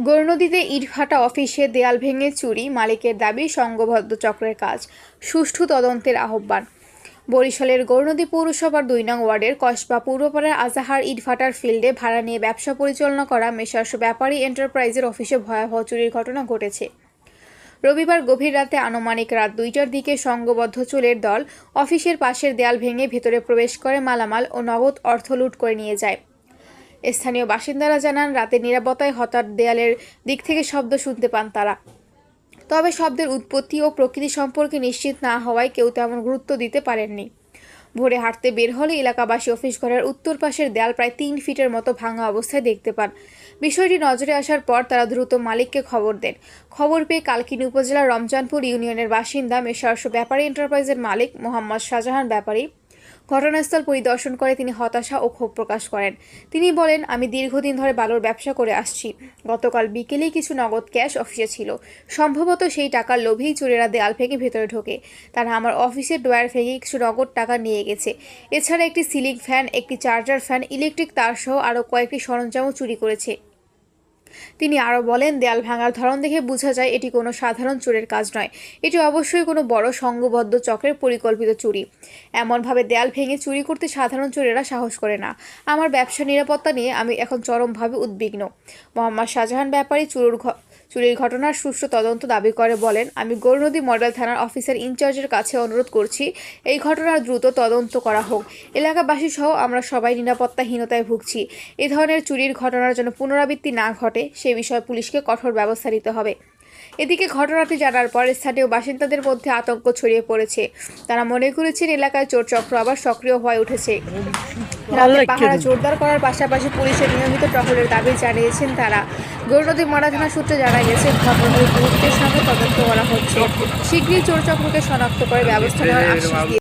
গৌরনদীতে ইটভাটা অফিসে দেয়াল ভেঙে চুরি, মালিকের দাবি সংঘবদ্ধ চক্রের কাজ, সুষ্ঠু তদন্তের আহ্বান। বরিশালের গৌরনদী পৌরসভার ২ নং ওয়ার্ডের কসবা পূর্বপাড়ার আজাহার ইটভাটার ফিল্ডে ভাড়া নিয়ে ব্যবসা পরিচালনা করা মেসার্স ব্যাপারী এন্টারপ্রাইজের অফিসে ভয়াবহ চুরির ঘটনা ঘটেছে। রবিবার গভীর রাতে আনুমানিক রাত ২টার দিকে সংঘবদ্ধ চোরের দল অফিসের পাশের দেয়াল ভেঙে ভেতরে প্রবেশ করে মালামাল ও নগদ অর্থ লুট করে নিয়ে যায়। স্থানীয় বাসিন্দারা জানান, রাতের নিরাপত্তায় হঠাৎ দেয়ালের দিক থেকে শব্দ শুনতে পান তারা। তবে শব্দের উৎপত্তি ও প্রকৃতি সম্পর্কে নিশ্চিত না হওয়ায় কেউ তেমন গুরুত্ব দিতে পারেননি। ভোরে হাঁটতে বের হলে এলাকাবাসী অফিস ঘরের উত্তর পাশের দেয়াল প্রায় ৩ ফিটের মতো ভাঙা অবস্থায় দেখতে পান। বিষয়টি নজরে আসার পর তারা দ্রুত মালিককে খবর দেন। খবর পেয়ে কালকিনি উপজেলার রমজানপুর ইউনিয়নের বাসিন্দা মেসার্স ব্যাপারী এন্টারপ্রাইজের মালিক মোহাম্মদ শাহজাহান ব্যাপারী ঘটনাস্থল পরিদর্শন করে তিনি হতাশা ও ক্ষোভ প্রকাশ করেন। তিনি বলেন, আমি দীর্ঘদিন ধরে বালুর ব্যবসা করে আসছি। গতকাল বিকেলেই কিছু নগদ ক্যাশ অফিসে ছিল। সম্ভবত সেই টাকার লোভেই চোরেরা দেয়াল ভেঙে ভেতরে ঢোকে। তারা আমার অফিসের ড্রয়ার ভেঙে কিছু নগদ টাকা নিয়ে গেছে। এছাড়া একটি সিলিং ফ্যান, একটি চার্জার ফ্যান, ইলেকট্রিক তার সহ আরও কয়েকটি সরঞ্জামও চুরি করেছে। তিনি আরও বলেন, দেয়াল ভাঙার ধরন দেখে বোঝা যায় এটি কোনো সাধারণ চোরের কাজ নয়। এটি অবশ্যই কোনো বড় সংঘবদ্ধ চক্রের পরিকল্পিত চুরি। এমনভাবে দেয়াল ভেঙে চুরি করতে সাধারণ চোরেরা সাহস করে না। আমার ব্যবসা নিরাপত্তা নিয়ে আমি এখন চরমভাবে উদ্বিগ্ন। মোহাম্মদ শাহজাহান ব্যাপারী চুরির ঘটনার সুষ্ঠু তদন্ত দাবি করে বলেন, আমি গৌরনদী মডেল থানার অফিসার ইনচার্জের কাছে অনুরোধ করছি, এই ঘটনার দ্রুত তদন্ত করা হোক। এলাকাবাসী সহ আমরা সবাই নিরাপত্তাহীনতায় ভুগছি। এ ধরনের চুরির ঘটনার জন্য পুনরাবৃত্তি না ঘটে সে বিষয়ে পুলিশকে কঠোর ব্যবস্থা নিতে হবে। এদিকে ঘটনাটি জানার পর স্থানীয় বাসিন্দাদের মধ্যে আতঙ্ক ছড়িয়ে পড়েছে। তারা মনে করেছেন এলাকায় চোর চক্র আবার সক্রিয় হয়ে উঠেছে। রাতে পাহারা জোরদার করার পাশাপাশি পুলিশের নিয়মিত টহলের দাবি জানিয়েছেন তারা। গৌরনদী মডেল থানা সূত্রে জানা গেছে, ঘটনার গুরুত্বের সঙ্গে তদন্ত করা হচ্ছে। শীঘ্রই চোর চক্রকে শনাক্ত করে ব্যবস্থা নেওয়ার আশ্বাস দিয়েছে।